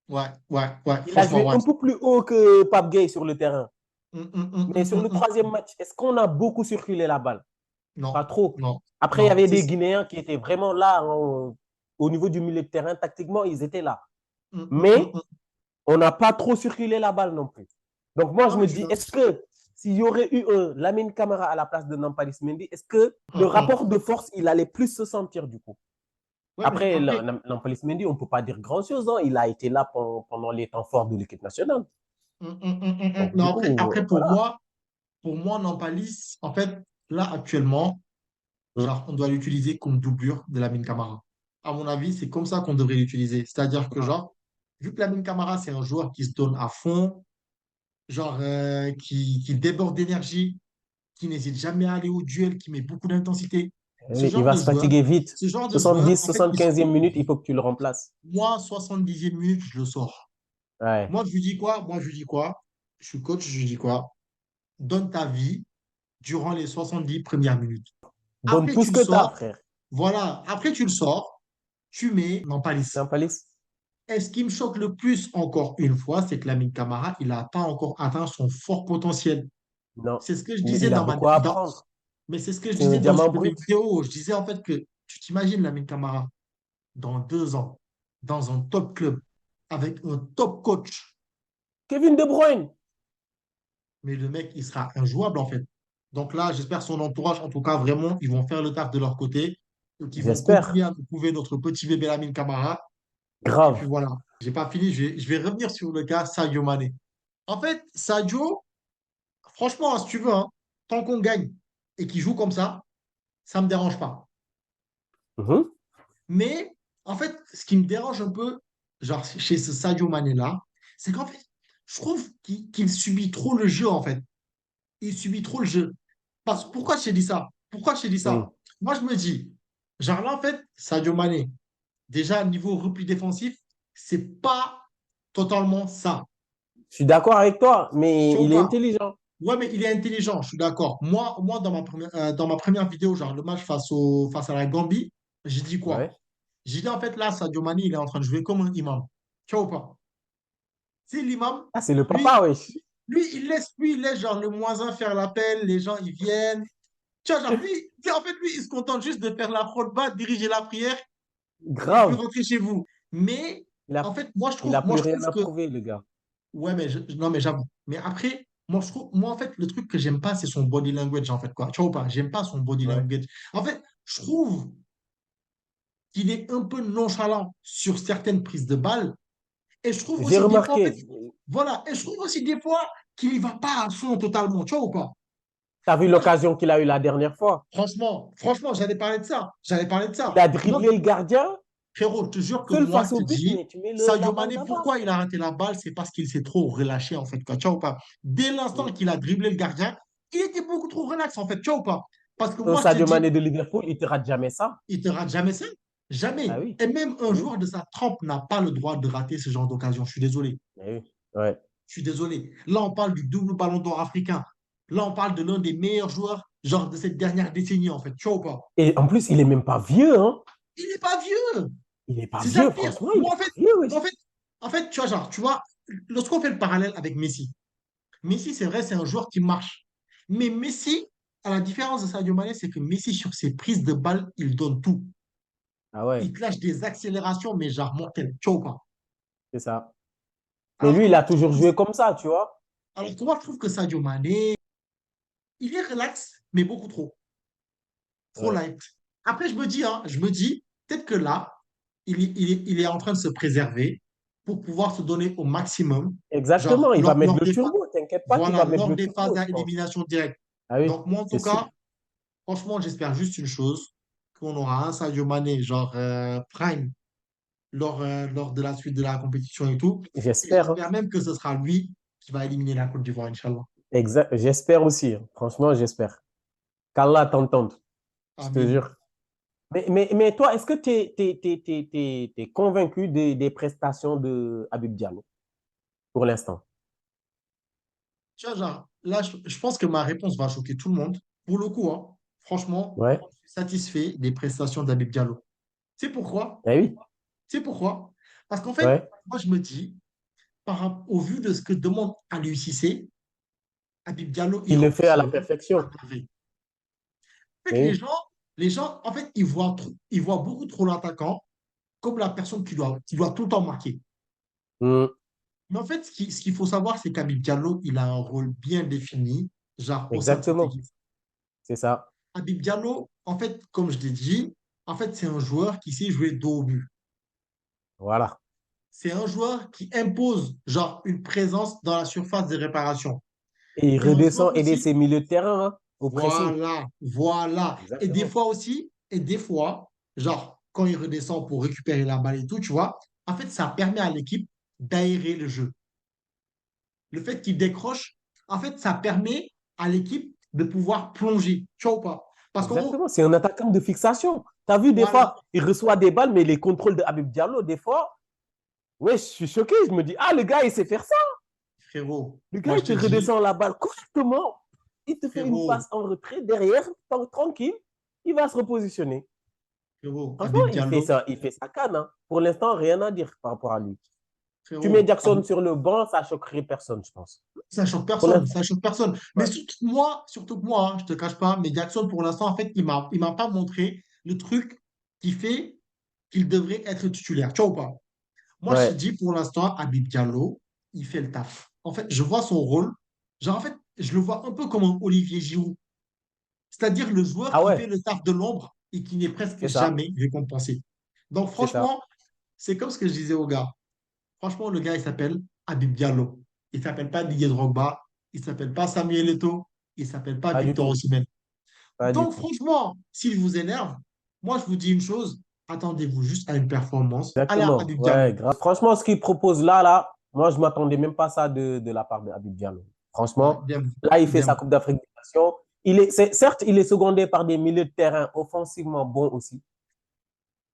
ouais, ouais, ouais, Il a franchement, joué ouais. un peu plus haut que Pape Gueye sur le terrain. Mais sur le Hum. troisième match, est-ce qu'on a beaucoup circulé la balle? Pas Non, trop. non, Après, il y non. avait des Guinéens qui étaient vraiment là au niveau du milieu de terrain. Tactiquement, ils étaient là. Mais Hum. on n'a pas trop circulé la balle non plus. Donc moi, Non, je mais me je suis dis, d'accord. est-ce que s'il y aurait eu un Lamine Camara à la place de Nampalys Mendy, est-ce que le rapport de force, il allait plus se sentir du coup? Ouais, mais Après, après, Nampalys Mendy, on ne peut pas dire grand-chose. Hein. Il a été là pendant les temps forts de l'équipe nationale. Donc non, du après, coup, après voilà. pour moi, Nampalis, en fait, là, actuellement, genre, on doit l'utiliser comme doublure de Lamine Camara. À mon avis, c'est comme ça qu'on devrait l'utiliser. C'est-à-dire que, genre, vu que Lamine Camara, c'est un joueur qui se donne à fond, genre, qui déborde d'énergie, qui n'hésite jamais à aller au duel, qui met beaucoup d'intensité. Ce Il genre va de se joueur, fatiguer vite. ce genre de joueur, 70, en fait, il se 75e trouve, minute, il faut que tu le remplaces. moi, 70e minute, je le sors. Ouais. Moi, je lui dis quoi? Moi, je lui dis quoi? Je suis coach, je lui dis quoi? Donne ta vie durant les 70 premières minutes. Donne Après, tout tu ce le que tu as, sors. frère. Voilà. Après, tu le sors. Tu mets Nampalis. Nampalys? Et ce qui me choque le plus, encore une fois, c'est que Lamine Camara, il n'a pas encore atteint son fort potentiel. Non. C'est ce que je Mais disais il a dans beaucoup à apprendre. mais c'est ce que je C'est un disais dans diamant une de mes brut. vidéos. Je disais en fait que tu t'imagines Lamine Camara dans 2 ans, dans un top club, avec un top coach, Kevin De Bruyne. mais le mec, il sera injouable en fait. Donc là, j'espère son entourage, en tout cas, vraiment, ils vont faire le taf de leur côté. Donc, ils vont continuer J'espère. à nous prouver notre petit bébé Lamine Camara. Et puis Grave. voilà, j'ai pas fini, je vais revenir sur le cas Sadio Mané. En fait, Sadio, franchement, si tu veux, hein, tant qu'on gagne et qu'il joue comme ça me dérange pas. Mhm. Mais en fait, ce qui me dérange un peu, genre chez ce Sadio Mané-là, c'est qu'en fait, je trouve qu'il subit trop le jeu, en fait. Il subit trop le jeu. Pourquoi je t'ai dit ça? Pourquoi je t'ai dit Mhm. ça? Moi, je me dis, genre là, en fait, Sadio Mané, déjà, niveau repli défensif, c'est pas totalement ça. Je suis d'accord avec toi, Tu mais vois ou il est pas? intelligent. Ouais, mais il est intelligent, je suis d'accord. Moi dans ma première vidéo, genre le match face à la Gambie, j'ai dit quoi? Ouais. J'ai dit en fait là, Sadio Mane, il est en train de jouer comme un imam. Tu vois ou pas? C'est l'imam, Ah, c'est le lui, papa, wesh. lui, il laisse genre le moins un faire l'appel, les gens ils viennent. Tu vois, genre lui, tu sais, en fait, lui, il se contente juste de faire la khutba, diriger la prière et puis Grave. rentrer chez vous. Mais Il a, en fait, moi je il a trouve, moi, plus je rien trouve à que prouver, le gars. ouais, mais non, mais j'avoue. Mais après, moi, en fait, le truc que j'aime pas, c'est son body language, en fait, quoi. Tu vois ou pas? J'aime pas son body Ouais. language. En fait, je trouve qu'il est un peu nonchalant sur certaines prises de balles. Et je trouve J'ai aussi des fois, en fait, remarqué. voilà. Et je trouve aussi des fois qu'il y va pas à fond totalement. Tu vois ou pas? Tu as vu Moi, l'occasion qu'il a eue la dernière fois. franchement, j'allais parler de ça. J'allais parler de Il ça. a Moi, dribblé le gardien, frérot, je te jure que seul moi, face je au te but, dis, mais tu mets la Sadio balle Mané, là-bas. pourquoi il a raté la balle? C'est parce qu'il s'est trop relâché, en fait, quoi. Tu vois ou pas? Dès l'instant qu'il a dribblé le gardien, il était beaucoup trop relax, en fait. Tu vois ou pas? Parce que Un moi, je te Sadio dis, Mané de Liverpool, il ne te rate jamais ça. il te rate jamais ça. Ah Jamais. oui. Et même Ah un oui. joueur de sa trempe n'a pas le droit de rater ce genre d'occasion. Je suis désolé. Ah oui. Ouais. Je suis désolé. Là, on parle du double ballon d'or africain. Là, on parle de l'un des meilleurs joueurs, genre de cette dernière décennie, en fait. Tu vois ou pas? Et en plus, il n'est même pas vieux. Hein. Il n'est pas vieux. Il n'est pas C'est ça vieux, le pire. franchement, il Moi, n'est en pas fait, vieux. en Wesh. fait, en fait, tu vois, genre, tu vois, lorsqu'on fait le parallèle avec Messi, Messi, c'est vrai, c'est un joueur qui marche. Mais Messi, à la différence de Sadio Mané, c'est que Messi, sur ses prises de balles, il donne tout. Ah ouais, Il te lâche des accélérations, mais genre mortelles. Tu vois ou pas? c'est ça. Mais Alors lui, que, il a je trouve toujours que, joué comme ça, tu vois. alors que moi, je trouve que Sadio Mané, il est relax, mais beaucoup trop. Trop Ouais. light. Après, je me dis, peut-être que là, il est en train de se préserver pour pouvoir se donner au maximum, genre Exactement, il va lors, mettre lors le des phases, turbo. T'inquiète pas qu'il voilà, va mettre lors le des phases turbo, à je pense. élimination directe. Ah oui, Donc, moi, en c'est tout sûr. cas, franchement, j'espère juste une chose, qu'on aura un Sadio Mané, genre prime, lors de la suite de la compétition et tout. Et J'espère, hein. j'espère même que ce sera lui qui va éliminer la Côte d'Ivoire, Inch'Allah. J'espère aussi, hein. Franchement, j'espère. Qu'Allah t'entende, je te Amin. jure. Mais toi, est-ce que tu es convaincu des prestations de Habib Diallo pour l'instant? Tu vois, genre, là, je pense que ma réponse va choquer tout le monde. Pour le coup, hein, franchement, Ouais, je suis satisfait des prestations d'Habib Diallo. C'est pourquoi? eh oui, C'est pourquoi? Parce qu'en fait, ouais. moi, je me dis, au vu de ce que demande Aliou Cissé, Habib Diallo, il Il le remplit fait à ce la rôle à perfection. merveille. En fait, Eh oui. les gens, en fait, ils voient beaucoup trop l'attaquant comme la personne qui doit tout le temps marquer. Mm, Mais en fait, ce qu'il faut savoir, c'est qu'Habib Diallo, il a un rôle bien défini, genre, au sein de cette exactement, équipe. c'est ça. Habib Diallo, en fait, comme je l'ai dit, en fait, c'est un joueur qui sait jouer dos au but. Voilà. C'est un joueur qui impose, genre, une présence dans la surface de réparation. Et il C'est un redescend joueur aider aussi. ses milieux de terrain, hein, au pressing. Voilà, voilà. Exactement. Et des fois, genre, quand il redescend pour récupérer la balle et tout, tu vois, en fait, ça permet à l'équipe d'aérer le jeu. Le fait qu'il décroche, en fait, ça permet à l'équipe de pouvoir plonger, tu vois ou pas? Parce qu'en gros, Exactement. C'est un attaquant de fixation. Tu as vu, des voilà, fois, il reçoit des balles, mais les contrôles de Habib Diallo, des fois, ouais, je suis choqué. Je me dis, ah, le gars, il sait faire ça. frérot, Le gars, moi, il je te te dis, redescend la balle correctement. Il te fait une frérot, passe en retrait derrière, tranquille. Il va se repositionner. frérot, Franchement, Habib Diallo, il fait sa canne, hein. Pour l'instant, rien à dire par rapport à lui. Tu mets frérot, Jackson sur le banc, ça choquerait personne, je pense. ça choque Pour personne, l'instant, ça choque personne. Mais ouais. surtout que moi, hein, je te cache pas, mais Jackson, pour l'instant, en fait, il m'a pas montré le truc qui fait qu'il devrait être titulaire. Tu vois ou pas? Moi, je te Ouais, dis, pour l'instant, Habib Diallo, il fait le taf. En fait, je vois son rôle. Genre, en fait, je le vois un peu comme un Olivier Giroud. C'est-à-dire le joueur ah qui ouais, fait le taf de l'ombre et qui n'est presque c'est ça, jamais récompensé. Donc, c'est ça. franchement, c'est comme ce que je disais au gars. Franchement, le gars, il s'appelle Habib Diallo. Il ne s'appelle pas Didier Drogba. Il ne s'appelle pas Samuel Eto'o. Il ne s'appelle pas Pas du Victor tout, Osimhen. pas du Donc, tout. franchement, s'il vous énerve, moi, je vous dis une chose. Attendez-vous juste à une performance. Allez à Exactement, Habib ouais, Diallo. grave. Franchement, ce qu'il propose moi, je ne m'attendais même pas à ça de la part de Habib Diallo. Ouais, Franchement, bien vu. là, il fait Bien sa vu. Coupe d'Afrique des Nations. Certes, il est secondé par des milieux de terrain offensivement bons aussi.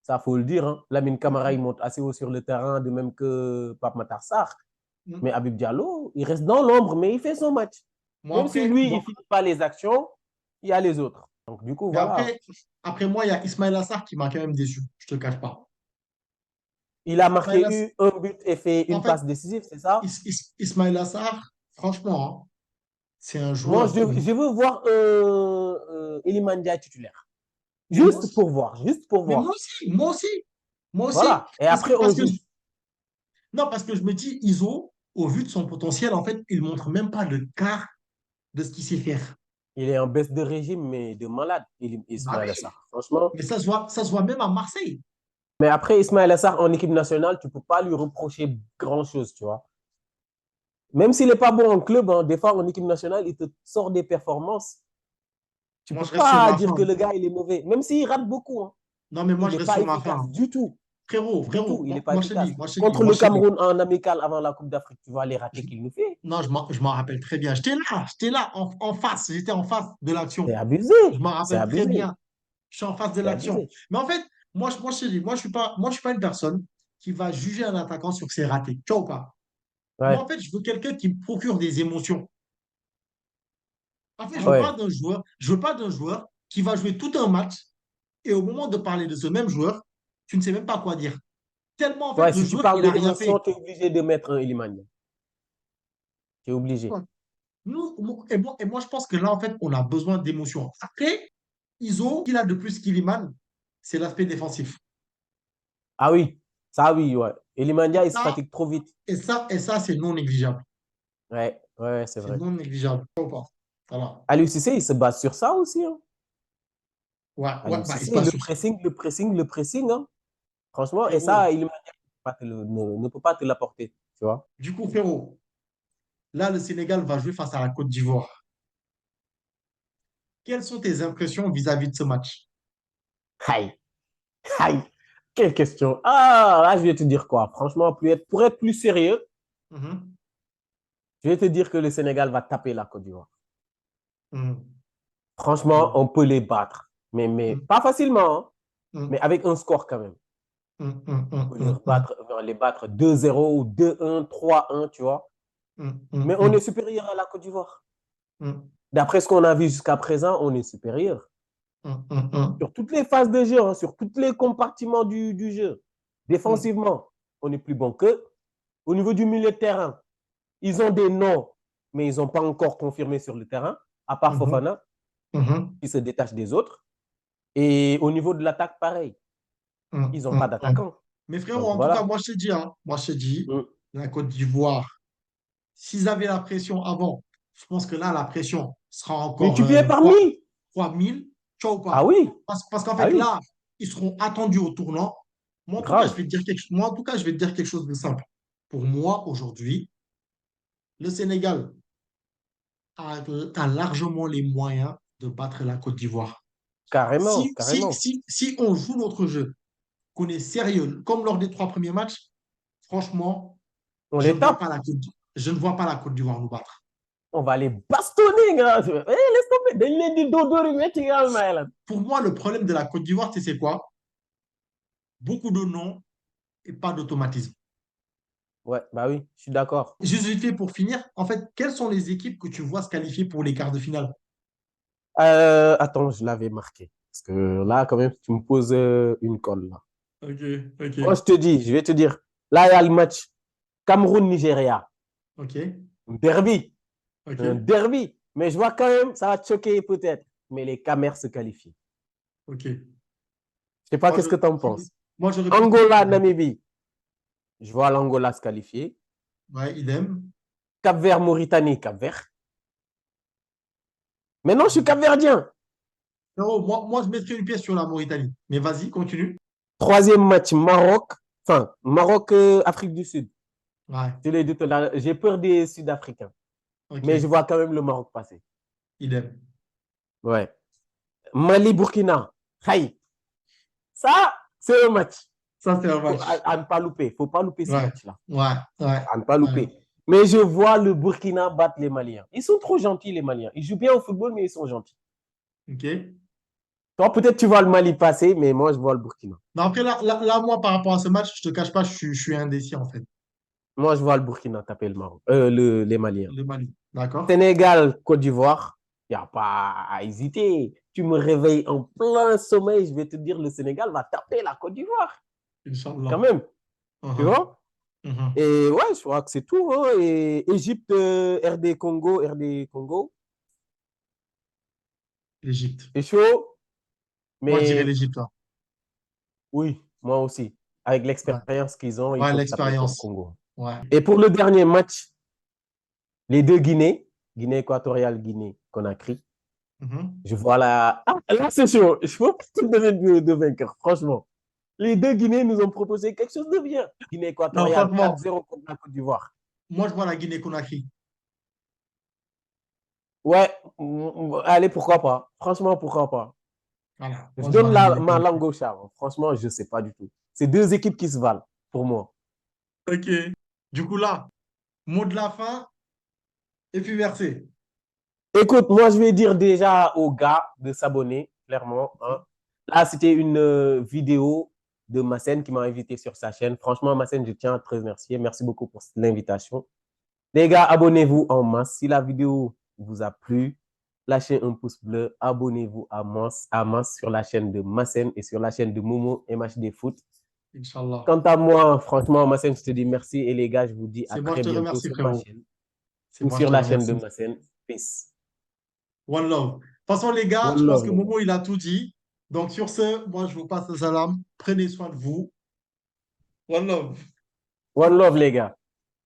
Ça, faut le dire, hein. Lamine Camara, il monte assez haut sur le terrain, de même que Pape Matar Sarr. Mm. Mais Habib Diallo, il reste dans l'ombre, mais il fait son match. Moi, Même si après, lui, il ne bon, finit pas les actions, il y a les autres. Donc, du coup, mais voilà. après moi, il y a Ismaël Assar qui m'a quand même déçu. Je ne te cache pas. Il a Ismaël Assar, marqué un but et fait en une fait, passe décisive, c'est ça? Ismaël Assar, franchement, hein, c'est un Moi, joueur qui. je veux voir Iliman Ndiaye titulaire. Mais moi Juste aussi, pour voir, juste pour mais voir. moi aussi, moi aussi. Voilà. Et après, on Parce que, juge. non, parce que je me dis, Iso, au vu de son potentiel, en fait, il montre même pas le quart de ce qu'il sait faire. Il est en baisse de régime, mais de malade, Bah Ismaël oui, Assar. Franchement. mais ça se voit même à Marseille. Mais après, Ismaël Assar en équipe nationale, tu ne peux pas lui reprocher grand-chose, tu vois. Même s'il n'est pas bon en club, hein, des fois en équipe nationale, il te sort des performances. Tu ne Moi, peux je reste sur pas ma dire fin. que le gars, il est mauvais. Même s'il rate beaucoup, hein. Non, mais moi, Il je n'est reste pas sur ma fin. efficace du tout. Frérot, Du tout, frérot, il n'est pas moi, je te dis, efficace. moi, je te dis, Contre moi, le je te dis. Cameroun en amical avant la Coupe d'Afrique, tu vois les ratés qu'il nous fait. Non, je m'en rappelle très bien. J'étais là, en face. J'étais en face de C'est l'action. abusé. Je m'en C'est rappelle très abusé. bien. Je suis en face de C'est l'action. abusé. Mais en fait, moi, je te dis, moi, je suis pas une personne qui va juger un attaquant sur ses ratés. Tu vois ou pas? Moi, en Ouais. fait, je veux quelqu'un qui me procure des émotions. En fait, Ouais. je veux pas d'un joueur qui va jouer tout un match et au moment de parler de ce même joueur, tu ne sais même pas quoi dire. Tellement, en fait, Ouais, le si tu joueur, il parles de n'a rien l'émotion, fait. tu es obligé de mettre un Iliman. Tu es obligé. Et moi, je pense que là, en fait, on a besoin d'émotions. Après, Iso, qu'il a de plus qu'Iliman, c'est l'aspect défensif. Ah oui, ça oui, ouais. Et Iliman, il se ça, fatigue trop vite. c'est non négligeable. Ouais, ouais, c'est C'est vrai. non négligeable. Ou pas? Voilà. Aliou Cissé, il se base sur ça aussi, hein. Ouais, ouais, Aliou bah, il se Cissé, passe le sur ça. pressing, le pressing, le pressing, hein. Franchement, et Frérot, ça, Iliman ne peut pas te l'apporter, tu vois. du coup, frérot, là, le Sénégal va jouer face à la Côte d'Ivoire. Quelles sont tes impressions vis-à-vis de ce match? Aïe, aïe. Quelle question. Ah, là, je vais te dire quoi? Franchement, pour être plus sérieux, Mhm. je vais te dire que le Sénégal va taper la Côte d'Ivoire. Mhm. Franchement, Mhm. on peut les battre. Mais Mhm. pas facilement, hein, mais Mhm. avec un score quand même. Mhm. Mhm. On peut Mhm. les battre 2-0 ou 2-1, 3-1, tu vois. Mhm. Mais on est Mhm. supérieur à la Côte d'Ivoire. Mhm. D'après ce qu'on a vu jusqu'à présent, on est supérieur. Mhm. Mhm. Sur toutes les phases de jeu, hein, sur tous les compartiments du jeu. Mhm. Défensivement, on est plus bon qu'eux. Au niveau du milieu de terrain, ils ont des noms, mais ils n'ont pas encore confirmé sur le terrain, à part Mhm. Fofana, Mhm. qui se détache des autres. Et au niveau de l'attaque, pareil. Mhm. Ils n'ont pas Mhm. d'attaquant. Mais frérot, Donc en tout cas, voilà. moi je te dis, hein, moi je te dis, Mm. la Côte d'Ivoire, s'ils avaient la pression avant, je pense que là, la pression sera encore Multiplié par fois 1000. 3000, tu vois ou Ah pas? oui, Parce qu'en ah fait, oui, là, ils seront attendus au tournant. Moi, en tout cas, je grave. vais te dire moi, en tout cas, je vais te dire quelque chose de simple. Pour moi, aujourd'hui, le Sénégal a largement les moyens de battre la Côte d'Ivoire. Carrément, carrément. Si on joue notre jeu, qu'on est sérieux, comme lors des 3 premiers matchs, franchement, On les tape. Je ne vois pas la Côte d'Ivoire nous battre. On va les bastonner, gars. Laisse tomber. Dañ leen di dóor yu metti nga may la. Pour moi, le problème de la Côte d'Ivoire, tu sais quoi? Beaucoup de noms et pas d'automatisme. Ouais, bah oui, je suis d'accord. Juste vite fait pour finir, en fait, quelles sont les équipes que tu vois se qualifier pour les quarts de finale? Attends, je l'avais marqué. Parce que là, quand même, tu me poses une colle. Là. Ok, ok, Moi, je vais te dire. Là, il y a le match Cameroun-Nigeria. ok, Un derby. Un ok, derby. Mais je vois quand même, ça va te choquer peut-être. Mais les Camers se qualifient. ok. Je sais pas Moi, qu'est-ce que tu en penses. j'aurais plus dit. Angola-Namibie. Je vois l'Angola se qualifier. Ouais, idem. Cap-Vert-Mauritanie, Cap-Vert. Mais non, je suis capverdien. Non, moi, je mettrais une pièce sur la Mauritanie. Mais vas-y, continue. Troisième match, Maroc. Enfin, Maroc-Afrique du Sud. Ouais, J'ai peur des Sud-Africains. Mais je ok, vois quand même le Maroc passer. idem. Ouais. Mali-Burkina. Aïe. Ça, c'est un match Ça, c'est un match. à ne pas louper. Il ne faut pas louper ce Ouais, match-là. ouais, ouais, À ne pas ouais. louper. Mais je vois le Burkina battre les Maliens. Ils sont trop gentils, les Maliens. Ils jouent bien au football, mais ils sont gentils. Ok. Toi, peut-être tu vois le Mali passer, mais moi, je vois le Burkina. Mais après, moi, par rapport à ce match, je te cache pas, je suis indécis, en fait. Moi, je vois le Burkina taper le Maroc, les Maliens. Le Mali. D'accord? Sénégal, Côte d'Ivoire, il n'y a pas à hésiter. Tu me réveilles en plein sommeil, je vais te dire, le Sénégal va taper la Côte d'Ivoire. Quand Inch'Allah. même, tu Mhm, vois? mhm. Et ouais, je crois que c'est tout. Hein. Et Égypte, RD Congo, L'Égypte. c'est chaud. Moi, je dirais Mais l'Égypte, là. oui, moi aussi. Avec Ouais, l'expérience qu'ils ont, ils ouais, peuvent taper sur le l'expérience. Congo. Ouais. Et pour le dernier match, les deux Guinées, Guinée équatoriale, Guinée Conakry, Mhm. je vois là. Ah, là, c'est chaud. Je vois pas tout de vainqueur, franchement. Les deux Guinées nous ont proposé quelque chose de bien. Guinée Non, équatoriale, franchement, 4-0 contre la Côte d'Ivoire. moi, je vois la Guinée-Conakry. Ouais, allez, pourquoi pas. Franchement, pourquoi pas. Voilà. Je Moi, je vois donne la ma Guinée-Conakry. langue au chat. Franchement, je ne sais pas du tout. C'est deux équipes qui se valent pour moi. Ok. Du coup, là, mot de la fin, et puis versé. Écoute, moi, je vais dire déjà aux gars de s'abonner, clairement. Hein. Là, c'était une vidéo de Massen qui m'a invité sur sa chaîne. Franchement, Massen, je tiens à te remercier. Merci beaucoup pour l'invitation. Les gars, abonnez-vous en masse. Si la vidéo vous a plu, lâchez un pouce bleu. Abonnez-vous à masse sur la chaîne de Massen et sur la chaîne de Momo MHD Foot. Inch'Allah. Quant à moi, franchement, Massen, je te dis merci. Et les gars, je vous dis à C'est moi, je très te bientôt remercie, sur ma frérot. chaîne C'est ou moi, je sur te la chaîne de remercie. Massen. Peace. One love. De toute façon, les gars, je One pense love, que les gars. Momo, il a tout dit. Donc, sur ce, moi, je vous passe le salam. Prenez soin de vous. One love. One love, les gars.